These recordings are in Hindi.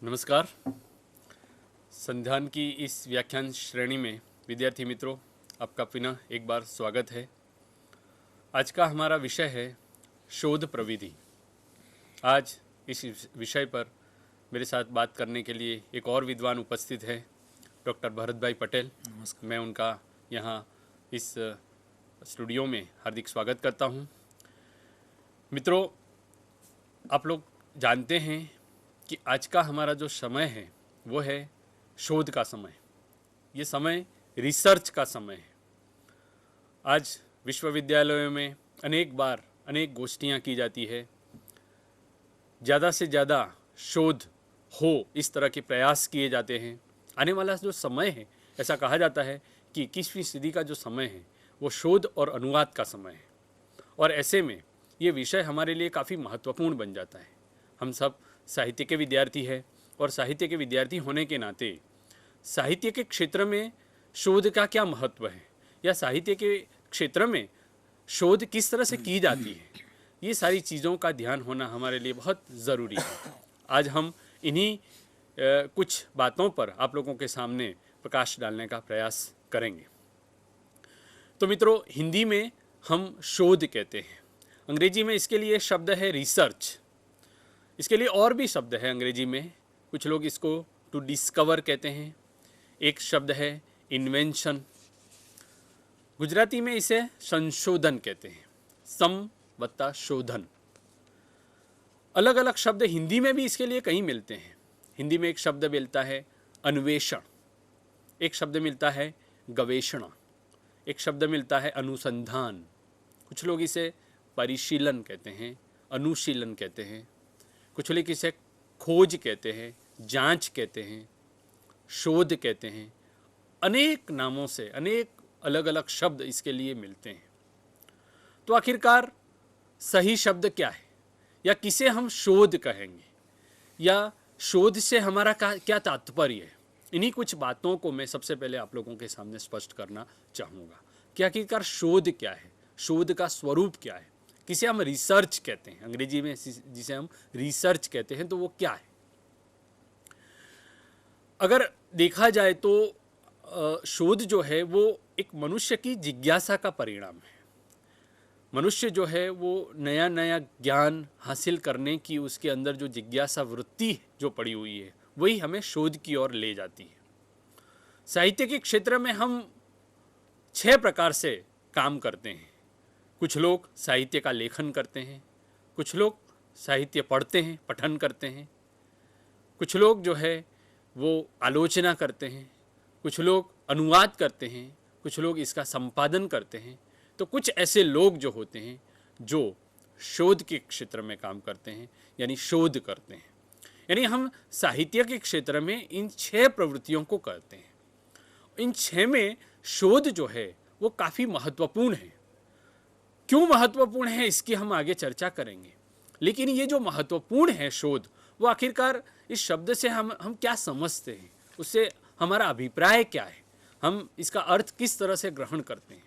नमस्कार। संध्यान की इस व्याख्यान श्रेणी में विद्यार्थी मित्रों, आपका पुनः एक बार स्वागत है। आज का हमारा विषय है शोध प्रविधि। आज इस विषय पर मेरे साथ बात करने के लिए एक और विद्वान उपस्थित है, डॉक्टर भरत भाई पटेल। मैं उनका यहाँ इस स्टूडियो में हार्दिक स्वागत करता हूँ। मित्रों, आप लोग जानते हैं कि आज का हमारा जो समय है वो है शोध का समय। ये समय रिसर्च का समय है। आज विश्वविद्यालयों में अनेक बार अनेक गोष्ठियाँ की जाती है, ज़्यादा से ज़्यादा शोध हो इस तरह के प्रयास किए जाते हैं। आने वाला जो समय है, ऐसा कहा जाता है कि 21वीं सदी का जो समय है वो शोध और अनुवाद का समय है, और ऐसे में ये विषय हमारे लिए काफ़ी महत्वपूर्ण बन जाता है। हम सब साहित्य के विद्यार्थी हैं, और साहित्य के विद्यार्थी होने के नाते साहित्य के क्षेत्र में शोध का क्या महत्व है, या साहित्य के क्षेत्र में शोध किस तरह से की जाती है, ये सारी चीज़ों का ध्यान होना हमारे लिए बहुत ज़रूरी है। आज हम इन्हीं कुछ बातों पर आप लोगों के सामने प्रकाश डालने का प्रयास करेंगे। तो मित्रों, हिंदी में हम शोध कहते हैं, अंग्रेजी में इसके लिए शब्द है रिसर्च। इसके लिए और भी शब्द है अंग्रेजी में। कुछ लोग इसको टू डिस्कवर कहते हैं। एक शब्द है इन्वेंशन। गुजराती में इसे संशोधन कहते हैं, सम वत्ता शोधन। अलग अलग शब्द हिंदी में भी इसके लिए कहीं मिलते हैं। हिंदी में एक शब्द मिलता है अन्वेषण, एक शब्द मिलता है गवेषणा, एक शब्द मिलता है अनुसंधान। कुछ लोग इसे परिशीलन कहते हैं, अनुशीलन कहते हैं। कुछ लोग इसे खोज कहते हैं, जांच कहते हैं, शोध कहते हैं। अनेक नामों से अनेक अलग अलग शब्द इसके लिए मिलते हैं। तो आखिरकार सही शब्द क्या है, या किसे हम शोध कहेंगे, या शोध से हमारा क्या तात्पर्य है, इन्हीं कुछ बातों को मैं सबसे पहले आप लोगों के सामने स्पष्ट करना चाहूँगा कि आखिरकार शोध क्या है, शोध का स्वरूप क्या है, किसे हम रिसर्च कहते हैं। अंग्रेजी में जिसे हम रिसर्च कहते हैं, तो वो क्या है। अगर देखा जाए तो शोध जो है वो एक मनुष्य की जिज्ञासा का परिणाम है। मनुष्य जो है वो नया नया ज्ञान हासिल करने की उसके अंदर जो जिज्ञासा वृत्ति जो पड़ी हुई है, वही हमें शोध की ओर ले जाती है। साहित्य के क्षेत्र में हम 6 प्रकार से काम करते हैं। कुछ लोग साहित्य का लेखन करते हैं, कुछ लोग साहित्य पढ़ते हैं, पठन करते हैं, कुछ लोग जो है वो आलोचना करते हैं, कुछ लोग अनुवाद करते हैं, कुछ लोग इसका संपादन करते हैं। तो कुछ ऐसे लोग जो होते हैं जो शोध के क्षेत्र में काम करते हैं, यानी शोध करते हैं। यानी हम साहित्य के क्षेत्र में इन 6 प्रवृत्तियों को करते हैं। इन 6 में शोध जो है वो काफ़ी महत्वपूर्ण है। क्यों महत्वपूर्ण है, इसकी हम आगे चर्चा करेंगे। लेकिन ये जो महत्वपूर्ण है शोध, वो आखिरकार इस शब्द से हम क्या समझते हैं, उससे हमारा अभिप्राय क्या है, हम इसका अर्थ किस तरह से ग्रहण करते हैं।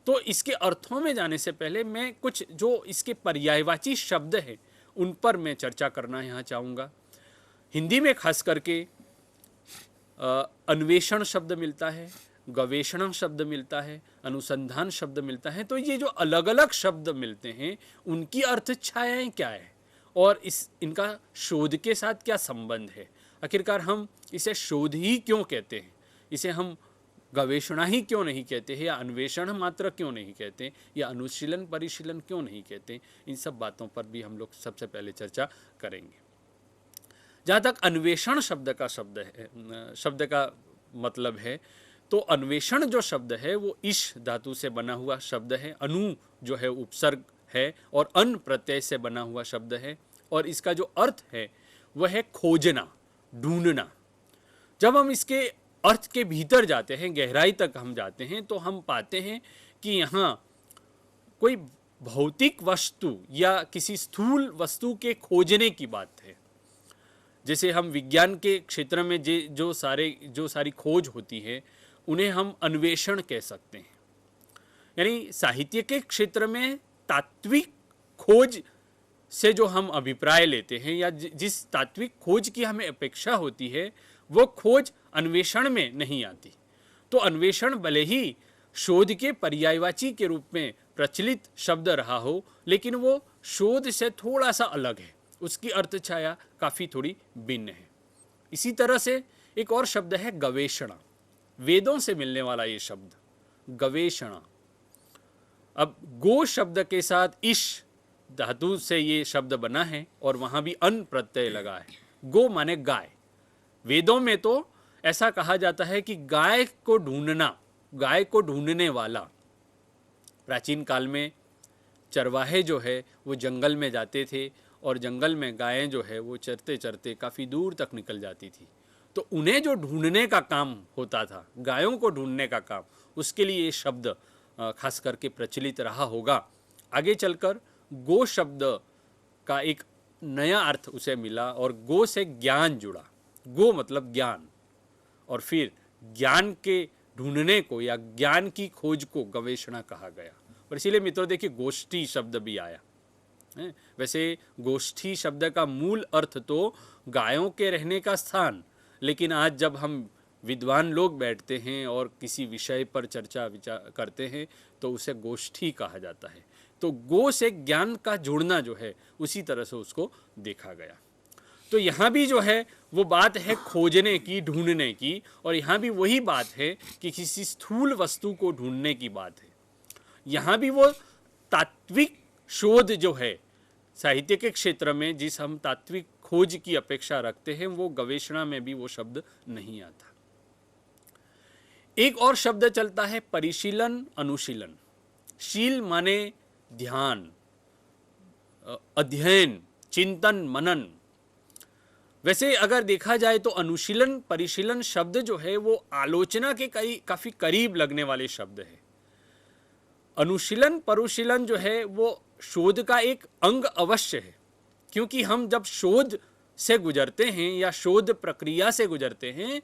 तो इसके अर्थों में जाने से पहले मैं कुछ जो इसके पर्यायवाची शब्द हैं उन पर मैं चर्चा करना यहाँ चाहूँगा। हिंदी में खास करके अन्वेषण शब्द मिलता है, गवेषणा शब्द मिलता है, अनुसंधान शब्द मिलता है। तो ये जो अलग अलग शब्द मिलते हैं उनकी अर्थ छायाएँ क्या है, और इनका शोध के साथ क्या संबंध है। आखिरकार हम इसे शोध ही क्यों कहते हैं, इसे हम गवेषणा ही क्यों नहीं कहते हैं, या अन्वेषण मात्र क्यों नहीं कहते, या अनुशीलन परिशीलन क्यों नहीं कहते। इन सब बातों पर भी हम लोग सबसे पहले चर्चा करेंगे। जहाँ तक अन्वेषण शब्द का मतलब है, तो अन्वेषण जो शब्द है वो इश धातु से बना हुआ शब्द है। अनु जो है उपसर्ग है, और अन प्रत्यय से बना हुआ शब्द है, और इसका जो अर्थ है वह है खोजना, ढूंढना। जब हम इसके अर्थ के भीतर जाते हैं, गहराई तक हम जाते हैं, तो हम पाते हैं कि यहाँ कोई भौतिक वस्तु या किसी स्थूल वस्तु के खोजने की बात है। जैसे हम विज्ञान के क्षेत्र में जो सारी खोज होती है उन्हें हम अन्वेषण कह सकते हैं। यानी साहित्य के क्षेत्र में तात्विक खोज से जो हम अभिप्राय लेते हैं या जिस तात्विक खोज की हमें अपेक्षा होती है, वो खोज अन्वेषण में नहीं आती। तो अन्वेषण भले ही शोध के पर्यायवाची के रूप में प्रचलित शब्द रहा हो, लेकिन वो शोध से थोड़ा सा अलग है, उसकी अर्थ छाया काफ़ी थोड़ी भिन्न है। इसी तरह से एक और शब्द है गवेषणा, वेदों से मिलने वाला ये शब्द गवेषणा। अब गो शब्द के साथ इश धातु से ये शब्द बना है और वहाँ भी अन प्रत्यय लगा है। गो माने गाय। वेदों में तो ऐसा कहा जाता है कि गाय को ढूंढना, गाय को ढूंढने वाला। प्राचीन काल में चरवाहे जो है वो जंगल में जाते थे और जंगल में गायें जो है वो चरते चरते काफ़ी दूर तक निकल जाती थी, तो उन्हें जो ढूंढने का काम होता था, गायों को ढूंढने का काम, उसके लिए ये शब्द खास करके प्रचलित रहा होगा। आगे चलकर गो शब्द का एक नया अर्थ उसे मिला और गो से ज्ञान जुड़ा। गो मतलब ज्ञान, और फिर ज्ञान के ढूंढने को या ज्ञान की खोज को गवेषणा कहा गया। और इसीलिए मित्रों देखिए गोष्ठी शब्द भी आया है। वैसे गोष्ठी शब्द का मूल अर्थ तो गायों के रहने का स्थान, लेकिन आज जब हम विद्वान लोग बैठते हैं और किसी विषय पर चर्चा विचार करते हैं तो उसे गोष्ठी कहा जाता है। तो गो से ज्ञान का जुड़ना जो है उसी तरह से उसको देखा गया। तो यहाँ भी जो है वो बात है खोजने की, ढूंढने की, और यहाँ भी वही बात है कि किसी स्थूल वस्तु को ढूंढने की बात है। यहाँ भी वो तात्विक शोध जो है साहित्य के क्षेत्र में, जिस हम तात्विक खोज की अपेक्षा रखते हैं, वो गवेषणा में भी वो शब्द नहीं आता। एक और शब्द चलता है परिशीलन, अनुशीलन। शील माने ध्यान, अध्ययन, चिंतन, मनन। वैसे अगर देखा जाए तो अनुशीलन परिशीलन शब्द जो है वो आलोचना के काफी करीब लगने वाले शब्द है। अनुशीलन परुशीलन जो है वो शोध का एक अंग अवश्य है, क्योंकि हम जब शोध से गुजरते हैं या शोध प्रक्रिया से गुजरते हैं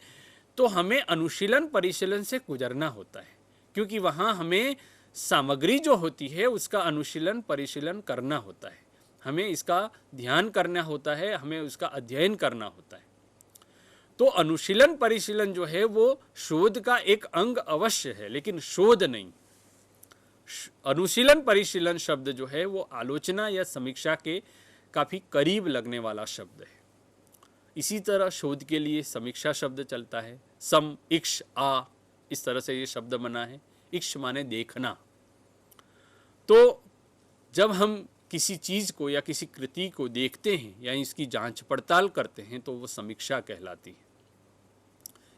तो हमें अनुशीलन परिशीलन से गुजरना होता है, क्योंकि वहाँ हमें सामग्री जो होती है उसका अनुशीलन परिशीलन करना होता है, हमें इसका ध्यान करना होता है, हमें उसका अध्ययन करना होता है। तो अनुशीलन परिशीलन जो है वो शोध का एक अंग अवश्य है, लेकिन शोध नहीं। अनुशीलन परिशीलन शब्द जो है वो आलोचना या समीक्षा के काफी करीब लगने वाला शब्द है। इसी तरह शोध के लिए समीक्षा शब्द चलता है, सम इक्ष आ, इस तरह से ये शब्द बना है। इक्ष माने देखना। तो जब हम किसी चीज को या किसी कृति को देखते हैं या इसकी जांच पड़ताल करते हैं तो वो समीक्षा कहलाती है।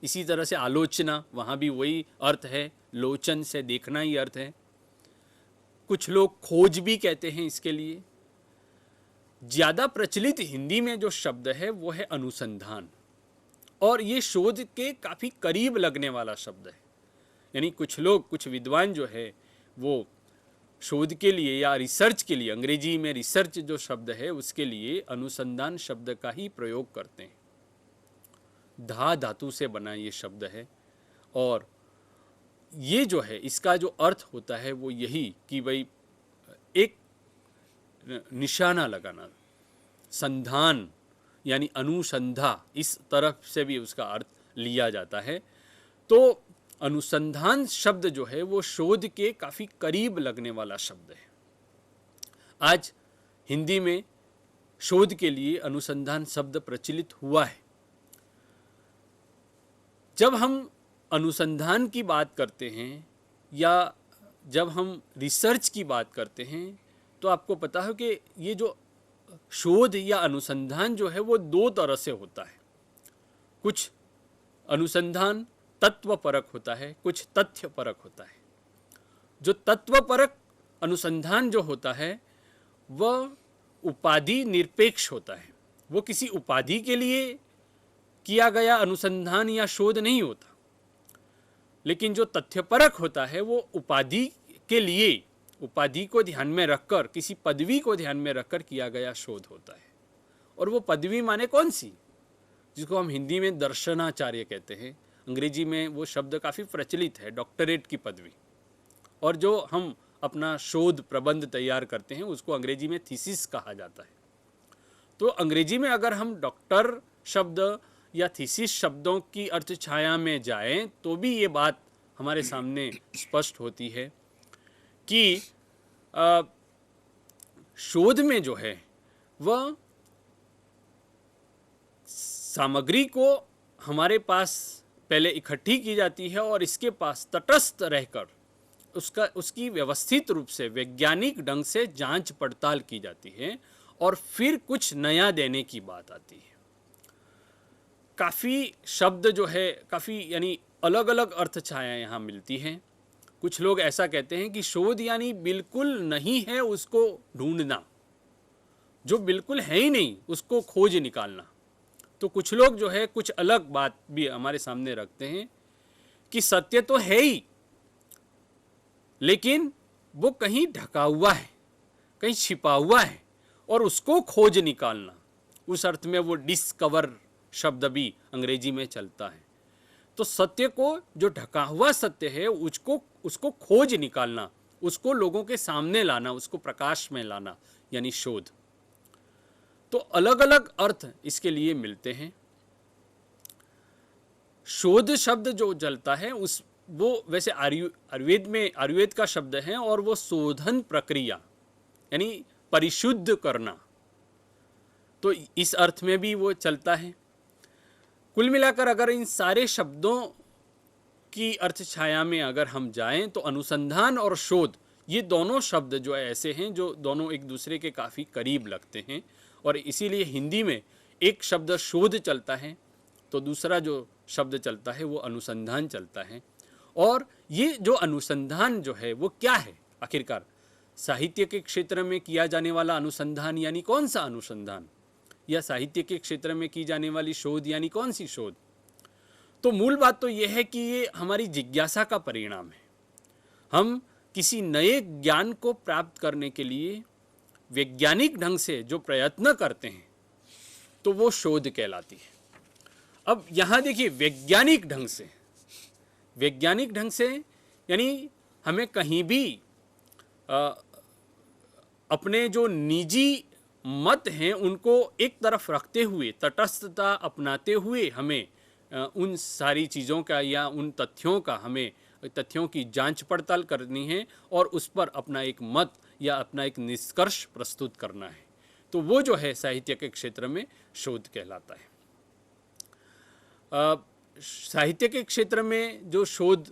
इसी तरह से आलोचना, वहाँ भी वही अर्थ है, लोचन से देखना ही अर्थ है। कुछ लोग खोज भी कहते हैं इसके लिए। ज़्यादा प्रचलित हिंदी में जो शब्द है वो है अनुसंधान, और ये शोध के काफ़ी करीब लगने वाला शब्द है। यानी कुछ लोग, कुछ विद्वान जो है वो शोध के लिए या रिसर्च के लिए, अंग्रेजी में रिसर्च जो शब्द है उसके लिए अनुसंधान शब्द का ही प्रयोग करते हैं। धा धातु से बना ये शब्द है, और ये जो है इसका जो अर्थ होता है वो यही कि भाई एक निशाना लगाना, संधान यानी अनुसंधा, इस तरफ से भी उसका अर्थ लिया जाता है। तो अनुसंधान शब्द जो है वो शोध के काफ़ी करीब लगने वाला शब्द है। आज हिंदी में शोध के लिए अनुसंधान शब्द प्रचलित हुआ है। जब हम अनुसंधान की बात करते हैं या जब हम रिसर्च की बात करते हैं तो आपको पता है कि ये जो शोध या अनुसंधान जो है वो दो तरह से होता है। कुछ अनुसंधान तत्वपरक होता है, कुछ तथ्यपरक होता है। जो तत्वपरक अनुसंधान जो होता है वह उपाधि निरपेक्ष होता है, वो किसी उपाधि के लिए किया गया अनुसंधान या शोध नहीं होता। लेकिन जो तथ्यपरक होता है वो उपाधि के लिए, उपाधि को ध्यान में रखकर, किसी पदवी को ध्यान में रखकर किया गया शोध होता है। और वो पदवी माने कौन सी, जिसको हम हिंदी में दर्शनाचार्य कहते हैं, अंग्रेजी में वो शब्द काफ़ी प्रचलित है, डॉक्टरेट की पदवी। और जो हम अपना शोध प्रबंध तैयार करते हैं उसको अंग्रेजी में थीसिस कहा जाता है। तो अंग्रेजी में अगर हम डॉक्टर शब्द या थीसिस शब्दों की अर्थ छाया में जाएं तो भी ये बात हमारे सामने स्पष्ट होती है कि शोध में जो है वह सामग्री को हमारे पास पहले इकट्ठी की जाती है और इसके पास तटस्थ रहकर उसकी व्यवस्थित रूप से वैज्ञानिक ढंग से जांच पड़ताल की जाती है और फिर कुछ नया देने की बात आती है। काफ़ी शब्द जो है काफ़ी यानी अलग अलग अर्थ छाया यहाँ मिलती हैं। कुछ लोग ऐसा कहते हैं कि शोध यानी बिल्कुल नहीं है उसको ढूंढना, जो बिल्कुल है ही नहीं उसको खोज निकालना। तो कुछ लोग जो है कुछ अलग बात भी हमारे सामने रखते हैं कि सत्य तो है ही, लेकिन वो कहीं ढका हुआ है, कहीं छिपा हुआ है और उसको खोज निकालना। उस अर्थ में वो डिस्कवर शब्द भी अंग्रेजी में चलता है। तो सत्य को, जो ढका हुआ सत्य है, उसको खोज निकालना, उसको लोगों के सामने लाना, उसको प्रकाश में लाना, यानी शोध। तो अलग अलग अर्थ इसके लिए मिलते हैं। शोध शब्द जो चलता है वो वैसे आयुर्वेद का शब्द है और वो शोधन प्रक्रिया यानी परिशुद्ध करना, तो इस अर्थ में भी वो चलता है। कुल मिलाकर अगर इन सारे शब्दों की अर्थ छाया में अगर हम जाएं तो अनुसंधान और शोध, ये दोनों शब्द जो ऐसे हैं जो दोनों एक दूसरे के काफ़ी करीब लगते हैं और इसीलिए हिंदी में एक शब्द शोध चलता है तो दूसरा जो शब्द चलता है वो अनुसंधान चलता है। और ये जो अनुसंधान जो है वो क्या है आखिरकार? साहित्य के क्षेत्र में किया जाने वाला अनुसंधान यानी कौन सा अनुसंधान, या साहित्य के क्षेत्र में की जाने वाली शोध यानी कौन सी शोध? तो मूल बात तो यह है कि ये हमारी जिज्ञासा का परिणाम है। हम किसी नए ज्ञान को प्राप्त करने के लिए वैज्ञानिक ढंग से जो प्रयत्न करते हैं तो वो शोध कहलाती है। अब यहाँ देखिए, वैज्ञानिक ढंग से यानी हमें कहीं भी अपने जो निजी मत हैं उनको एक तरफ रखते हुए, तटस्थता अपनाते हुए हमें उन सारी चीज़ों का या उन तथ्यों की जांच पड़ताल करनी है और उस पर अपना एक मत या अपना एक निष्कर्ष प्रस्तुत करना है। तो वो जो है साहित्य के क्षेत्र में शोध कहलाता है। साहित्य के क्षेत्र में जो शोध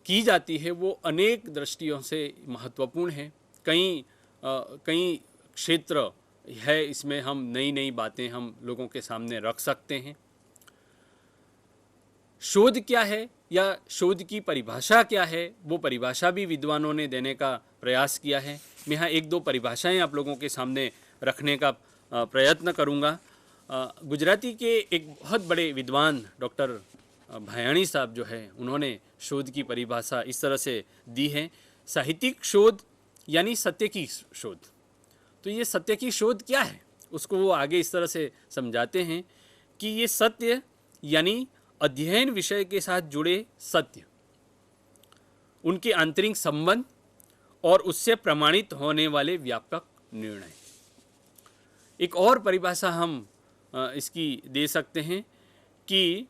की जाती है वो अनेक दृष्टियों से महत्वपूर्ण है। कई क्षेत्र है, इसमें हम नई नई बातें हम लोगों के सामने रख सकते हैं। शोध क्या है या शोध की परिभाषा क्या है, वो परिभाषा भी विद्वानों ने देने का प्रयास किया है। मैं यहाँ एक दो परिभाषाएं आप लोगों के सामने रखने का प्रयत्न करूँगा। गुजराती के एक बहुत बड़े विद्वान डॉक्टर भायाणी साहब जो है, उन्होंने शोध की परिभाषा इस तरह से दी है, साहित्यिक शोध यानी सत्य की शोध। तो ये सत्य की शोध क्या है उसको वो आगे इस तरह से समझाते हैं कि ये सत्य यानी अध्ययन विषय के साथ जुड़े सत्य, उनके आंतरिक संबंध और उससे प्रमाणित होने वाले व्यापक निर्णय। एक और परिभाषा हम इसकी दे सकते हैं कि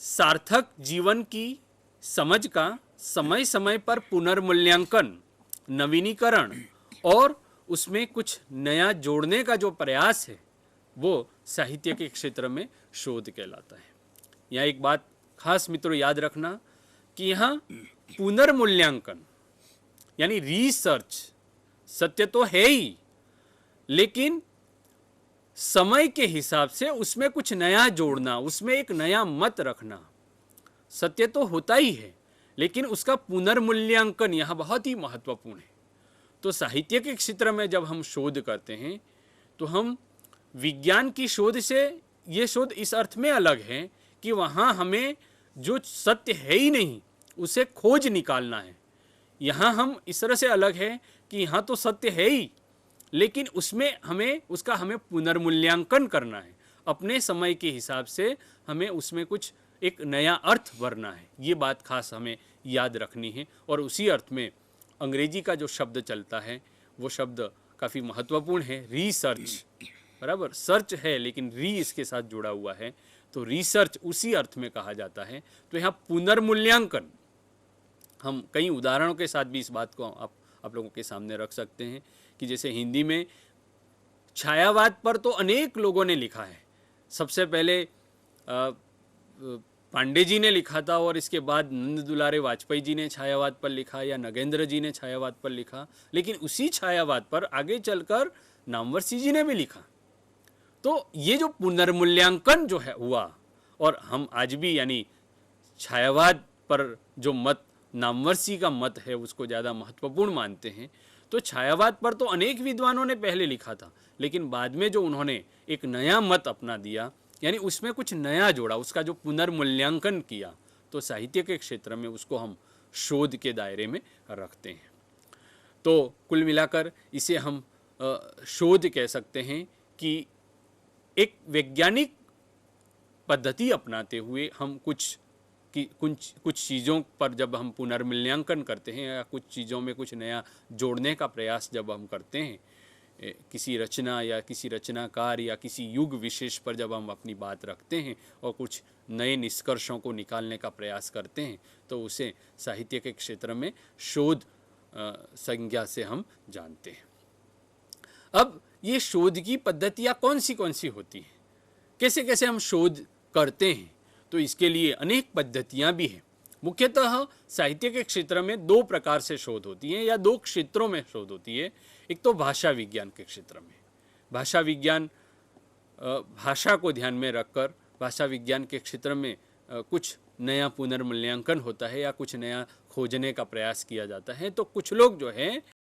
सार्थक जीवन की समझ का समय समय पर पुनर्मूल्यांकन, नवीनीकरण और उसमें कुछ नया जोड़ने का जो प्रयास है वो साहित्य के क्षेत्र में शोध कहलाता है। यहाँ एक बात खास मित्रों याद रखना कि यहाँ पुनर्मूल्यांकन यानी रिसर्च, सत्य तो है ही लेकिन समय के हिसाब से उसमें कुछ नया जोड़ना, उसमें एक नया मत रखना। सत्य तो होता ही है लेकिन उसका पुनर्मूल्यांकन यहाँ बहुत ही महत्वपूर्ण है। तो साहित्य के क्षेत्र में जब हम शोध करते हैं तो हम विज्ञान की शोध से, ये शोध इस अर्थ में अलग है कि वहाँ हमें जो सत्य है ही नहीं उसे खोज निकालना है। यहाँ हम इस तरह से अलग है कि यहाँ तो सत्य है ही लेकिन उसमें हमें पुनर्मूल्यांकन करना है। अपने समय के हिसाब से हमें उसमें कुछ एक नया अर्थ भरना है। ये बात खास हमें याद रखनी है। और उसी अर्थ में अंग्रेजी का जो शब्द चलता है वो शब्द काफ़ी महत्वपूर्ण है, रिसर्च। बराबर। सर्च है लेकिन री इसके साथ जुड़ा हुआ है, तो रिसर्च उसी अर्थ में कहा जाता है। तो यहाँ पुनर्मूल्यांकन, हम कई उदाहरणों के साथ भी इस बात को आप लोगों के सामने रख सकते हैं कि जैसे हिंदी में छायावाद पर तो अनेक लोगों ने लिखा है। सबसे पहले पांडे जी ने लिखा था, और इसके बाद नंद दुलारे वाजपेयी जी ने छायावाद पर लिखा, या नगेंद्र जी ने छायावाद पर लिखा। लेकिन उसी छायावाद पर आगे चलकर नामवर सिंह जी ने भी लिखा। तो ये जो पुनर्मूल्यांकन जो है हुआ, और हम आज भी यानी छायावाद पर जो मत नामवर सिंह का मत है उसको ज़्यादा महत्वपूर्ण मानते हैं। तो छायावाद पर तो अनेक विद्वानों ने पहले लिखा था, लेकिन बाद में जो उन्होंने एक नया मत अपना दिया, यानी उसमें कुछ नया जोड़ा, उसका जो पुनर्मूल्यांकन किया, तो साहित्य के क्षेत्र में उसको हम शोध के दायरे में रखते हैं। तो कुल मिलाकर इसे हम शोध कह सकते हैं कि एक वैज्ञानिक पद्धति अपनाते हुए हम कुछ चीज़ों पर जब हम पुनर्मूल्यांकन करते हैं, या कुछ चीज़ों में कुछ नया जोड़ने का प्रयास जब हम करते हैं, किसी रचना या किसी रचनाकार या किसी युग विशेष पर जब हम अपनी बात रखते हैं और कुछ नए निष्कर्षों को निकालने का प्रयास करते हैं, तो उसे साहित्य के क्षेत्र में शोध संज्ञा से हम जानते हैं। अब ये शोध की पद्धतियाँ कौन सी होती हैं, कैसे कैसे हम शोध करते हैं, तो इसके लिए अनेक पद्धतियाँ भी हैं। मुख्यतः साहित्य के क्षेत्र में दो प्रकार से शोध होती है, या दो क्षेत्रों में शोध होती है। एक तो भाषा विज्ञान के क्षेत्र में, भाषा विज्ञान भाषा को ध्यान में रखकर भाषा विज्ञान के क्षेत्र में कुछ नया पुनर्मूल्यांकन होता है, या कुछ नया खोजने का प्रयास किया जाता है। तो कुछ लोग जो है